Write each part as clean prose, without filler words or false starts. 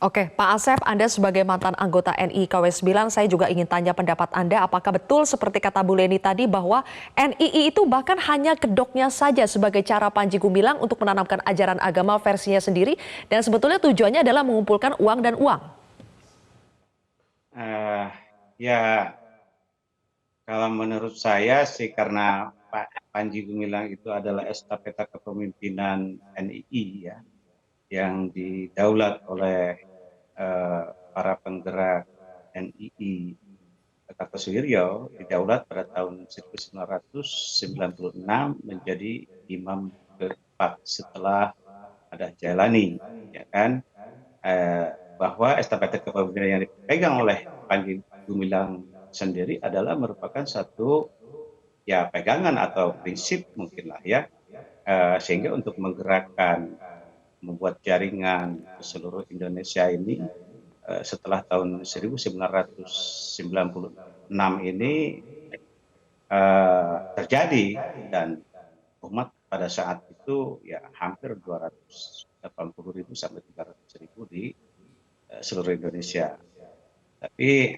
Oke, Pak Asep, Anda sebagai mantan anggota NI KW9, saya juga ingin tanya pendapat Anda, apakah betul seperti kata Bu Leni tadi bahwa NII itu bahkan hanya kedoknya saja sebagai cara Panji Gumilang untuk menanamkan ajaran agama versinya sendiri dan sebetulnya tujuannya adalah mengumpulkan uang dan uang? Eh, ya, kalau menurut saya sih karena Pak Panji Gumilang itu adalah estafeta kepemimpinan NII ya, yang didaulat oleh para penggerak NII Kartosuwiryo, didaulat pada tahun 1996 menjadi imam keempat setelah ada Jailani, ya kan? Bahwa estafeta kepemimpinan yang dipegang oleh Panji Gumilang sendiri adalah merupakan satu ya pegangan atau prinsip mungkinlah ya, sehingga untuk menggerakkan membuat jaringan ke seluruh Indonesia ini setelah tahun 1996 ini terjadi, dan umat pada saat itu ya hampir 280.000 sampai 300.000 di seluruh Indonesia. Tapi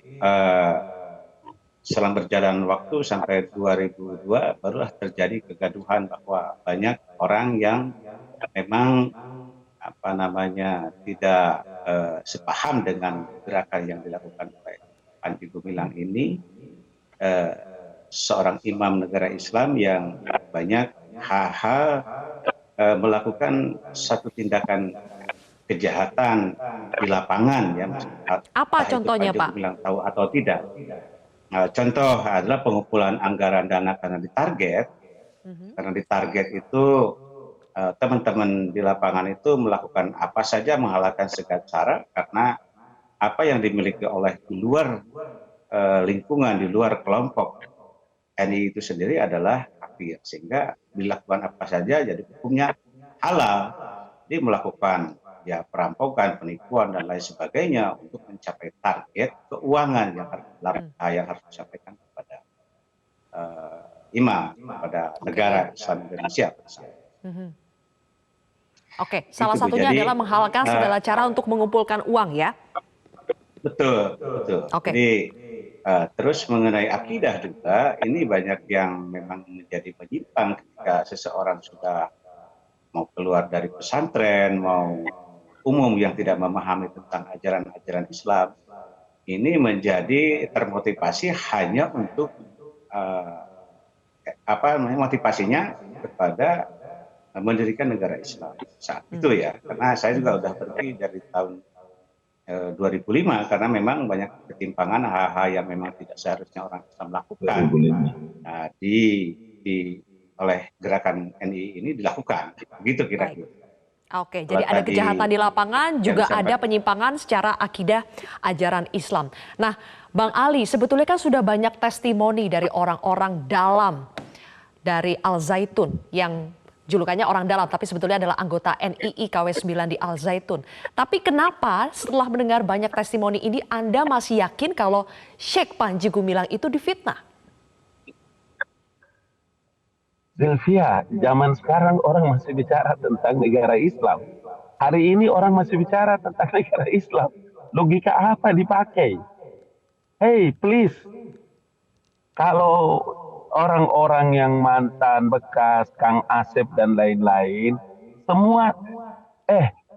selang berjalan waktu sampai 2002 barulah terjadi kegaduhan bahwa banyak orang yang memang tidak sepaham dengan gerakan yang dilakukan oleh Panji Gumilang ini, seorang imam negara Islam yang banyak hal-hal melakukan satu tindakan kejahatan di lapangan ya, Apa entah itu contohnya, Panji Pak? Gumilang tahu atau tidak. Contoh adalah pengumpulan anggaran dana karena ditarget itu teman-teman di lapangan itu melakukan apa saja, menghalalkan segala cara karena apa yang dimiliki oleh di luar lingkungan, di luar kelompok NI itu sendiri adalah kafir, sehingga dilakukan apa saja jadi hukumnya halal. Jadi melakukan ya perampokan, penipuan dan lain sebagainya untuk mencapai target keuangan yang harus disampaikan kepada imam, kepada negara Islam Indonesia. Oke, salah Itu Bu. satunya Jadi adalah menghalalkan segala cara untuk mengumpulkan uang ya? betul, betul. Oke. Jadi terus mengenai akidah juga, ini banyak yang memang menjadi penyimpang ketika seseorang sudah mau keluar dari pesantren, mau umum yang tidak memahami tentang ajaran-ajaran Islam, ini menjadi termotivasi hanya untuk motivasinya kepada mendirikan negara Islam saat itu ya. Karena saya juga sudah berhenti dari tahun 2005 karena memang banyak ketimpangan, hal-hal yang memang tidak seharusnya orang Islam lakukan oleh gerakan NII ini dilakukan, begitu kira-kira. Oke, jadi ada kejahatan di lapangan, juga ada penyimpangan secara akidah ajaran Islam. Nah, Bang Ali, sebetulnya kan sudah banyak testimoni dari orang-orang dalam dari Al Zaitun yang julukannya orang dalam, tapi sebetulnya adalah anggota NII KW9 di Al Zaitun. Tapi kenapa setelah mendengar banyak testimoni ini, Anda masih yakin kalau Syekh Panji Gumilang itu difitnah? Sylvia, zaman sekarang orang masih bicara tentang negara Islam. Hari ini orang masih bicara tentang negara Islam. Logika apa dipakai? Hey, please. Kalau orang-orang yang mantan, bekas, Kang Asep dan lain-lain, semua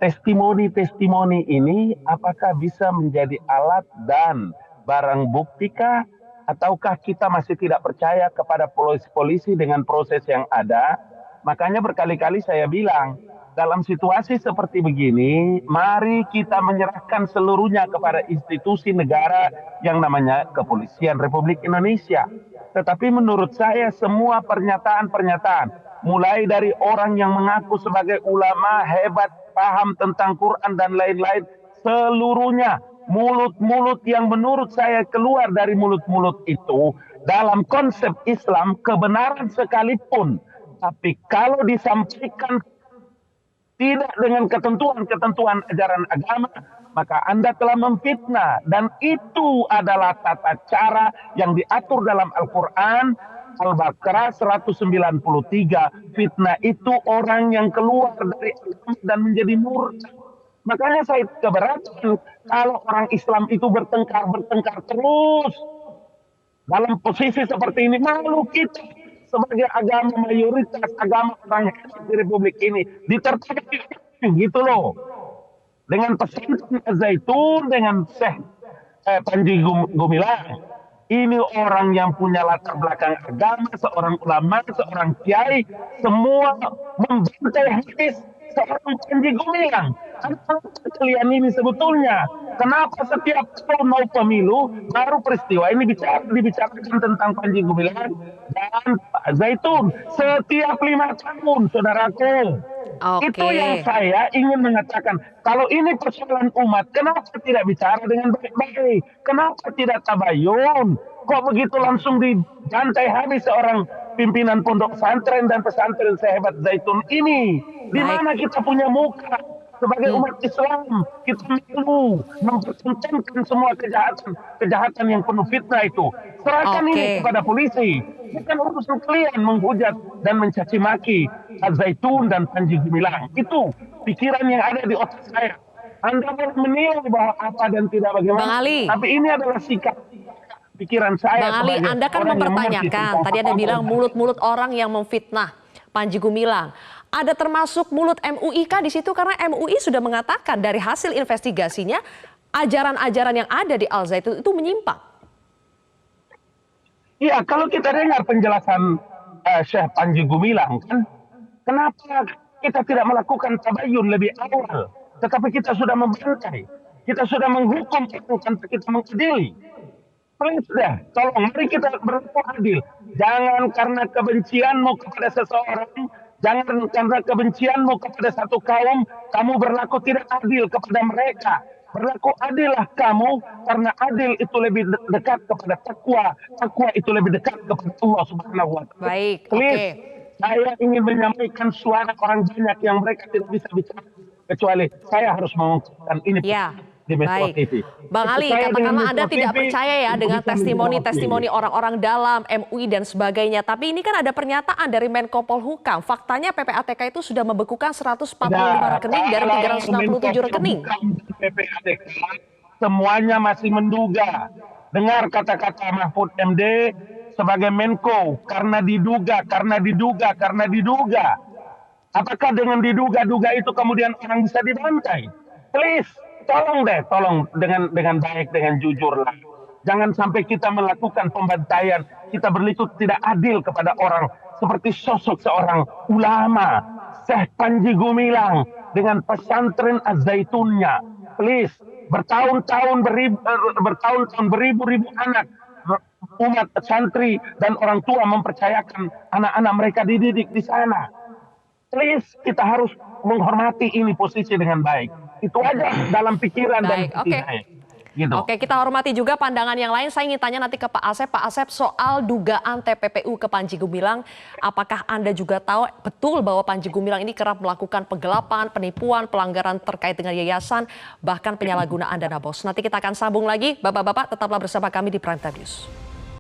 testimoni-testimoni ini apakah bisa menjadi alat dan barang buktikah, ataukah kita masih tidak percaya kepada polisi dengan proses yang ada? Makanya berkali-kali saya bilang, dalam situasi seperti begini, mari kita menyerahkan seluruhnya kepada institusi negara yang namanya Kepolisian Republik Indonesia. Tetapi menurut saya semua pernyataan-pernyataan, mulai dari orang yang mengaku sebagai ulama hebat, paham tentang Quran dan lain-lain, seluruhnya mulut-mulut yang menurut saya keluar dari mulut-mulut itu dalam konsep Islam kebenaran sekalipun, tapi kalau disampaikan tidak dengan ketentuan-ketentuan ajaran agama, maka Anda telah memfitnah, dan itu adalah tata cara yang diatur dalam Al-Quran Al-Baqarah 193. Fitnah itu orang yang keluar dari agama dan menjadi murtad. Makanya saya keberatan kalau orang Islam itu bertengkar terus dalam posisi seperti ini. Malu kita sebagai agama mayoritas, agama orang di Republik ini ditertarik gitu loh. Dengan pesantren Zaitun, dengan Syekh Panji Gumilang. Ini orang yang punya latar belakang agama, seorang ulama, seorang kiai, semua membantai habis seorang Panji Gumilang. Apa kalian ini sebetulnya? Kenapa setiap tahun mau pemilu baru peristiwa ini dibicarakan tentang Panji Gumilang dan Pak Zaitun? Setiap 5 tahun, saudaraku. Itu yang saya ingin mengatakan. Kalau ini persoalan umat, kenapa tidak bicara dengan baik-baik? Kenapa tidak tabayun? Kok begitu langsung dibantai habis seorang pimpinan pondok pesantren dan pesantren sehebat Zaitun ini? Di mana kita punya muka sebagai umat Islam? Kita perlu mempertontonkan semua kejahatan yang penuh fitnah itu. Serahkan ini kepada polisi. Bukan urusan kalian menghujat dan mencaci maki Zaitun dan Panji Gumilang. Itu pikiran yang ada di otak saya. Anda boleh menilai bahwa apa dan tidak bagaimana. Bang Ali. Tapi ini adalah sikap pikiran saya. Bang Ali, Anda kan mempertanyakan. Tadi Anda bilang mulut-mulut orang yang memfitnah Panji Gumilang. Ada termasuk mulut MUI kah di situ? Karena MUI sudah mengatakan dari hasil investigasinya ajaran-ajaran yang ada di Al Zaitun itu menyimpang. Iya, kalau kita dengar penjelasan Syekh Panji Gumilang, kan, kenapa kita tidak melakukan tabayun lebih awal? Tetapi kita sudah membantai, kita sudah menghukum tanpa kita mengadili. Please deh, tolong mari kita berlaku adil. Jangan karena kebencianmu kepada seseorang, jangan karena kebencianmu kepada satu kaum, kamu berlaku tidak adil kepada mereka. Berlaku adillah kamu, karena adil itu lebih dekat kepada takwa. Takwa itu lebih dekat kepada Allah Subhanahu wa Ta'ala. Baik, Please, saya ingin menyampaikan suara orang banyak yang mereka tidak bisa bicara, kecuali saya harus mengungkapkan ini. Ya, di Metro baik. TV. Bang Ali, katakanlah Anda tidak percaya ya dengan testimoni-testimoni orang-orang dalam MUI dan sebagainya. Tapi ini kan ada pernyataan dari Menko Polhukam. Faktanya PPATK itu sudah membekukan 145 rekening dari 367 rekening. PPATK semuanya masih menduga. Dengar kata-kata Mahfud MD sebagai Menko, karena diduga. Apakah dengan diduga-duga itu kemudian orang bisa dibantai? Please, tolong dengan baik, dengan jujur lah. Jangan sampai kita melakukan pembantaian, kita berliku tidak adil kepada orang seperti sosok seorang ulama, Syekh Panji Gumilang dengan pesantren Az-Zaitunnya. Please, bertahun-tahun beribu-ribu anak umat santri dan orang tua mempercayakan anak-anak mereka dididik di sana. Please, kita harus menghormati ini posisi dengan baik. Itu aja dalam pikiran dan saya. Gitu. Oke, kita hormati juga pandangan yang lain. Saya ingin tanya nanti ke Pak Asep. Pak Asep, soal dugaan TPPU ke Panji Gumilang, apakah Anda juga tahu betul bahwa Panji Gumilang ini kerap melakukan penggelapan, penipuan, pelanggaran terkait dengan yayasan, bahkan penyalahgunaan dana BOS? Nanti kita akan sambung lagi. Bapak-bapak, tetaplah bersama kami di Prime Time News.